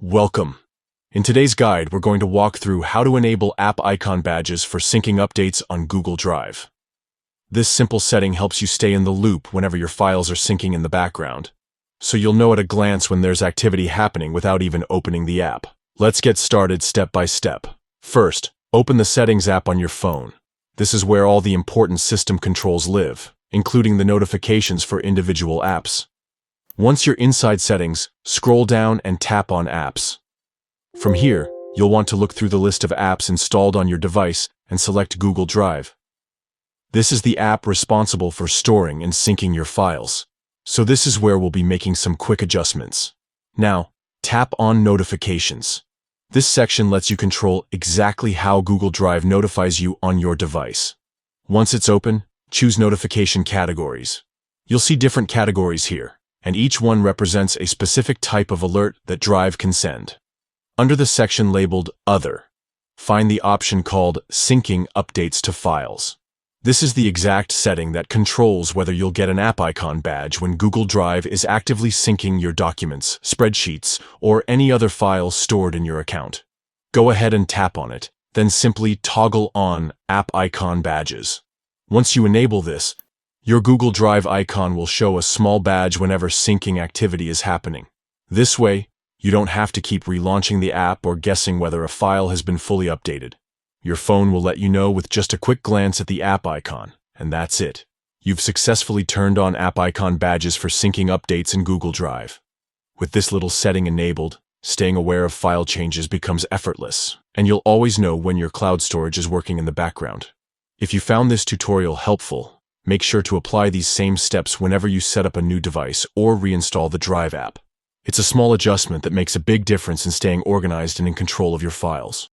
Welcome. In today's guide, we're going to walk through how to enable app icon badges for syncing updates on Google Drive. This simple setting helps you stay in the loop whenever your files are syncing in the background, so you'll know at a glance when there's activity happening without even opening the app. Let's get started step by step. First, open the Settings app on your phone. This is where all the important system controls live, including the notifications for individual apps. Once you're inside Settings, scroll down and tap on Apps. From here, you'll want to look through the list of apps installed on your device and select Google Drive. This is the app responsible for storing and syncing your files, so this is where we'll be making some quick adjustments. Now, tap on Notifications. This section lets you control exactly how Google Drive notifies you on your device. Once it's open, choose Notification Categories. You'll see different categories here, and each one represents a specific type of alert that Drive can send. Under the section labeled Other, find the option called Syncing Updates to Files. This is the exact setting that controls whether you'll get an app icon badge when Google Drive is actively syncing your documents, spreadsheets, or any other files stored in your account. Go ahead and tap on it, then simply toggle on App Icon Badges. Once you enable this, your Google Drive icon will show a small badge whenever syncing activity is happening. This way, you don't have to keep relaunching the app or guessing whether a file has been fully updated. Your phone will let you know with just a quick glance at the app icon, and that's it. You've successfully turned on app icon badges for syncing updates in Google Drive. With this little setting enabled, staying aware of file changes becomes effortless, and you'll always know when your cloud storage is working in the background. If you found this tutorial helpful, make sure to apply these same steps whenever you set up a new device or reinstall the Drive app. It's a small adjustment that makes a big difference in staying organized and in control of your files.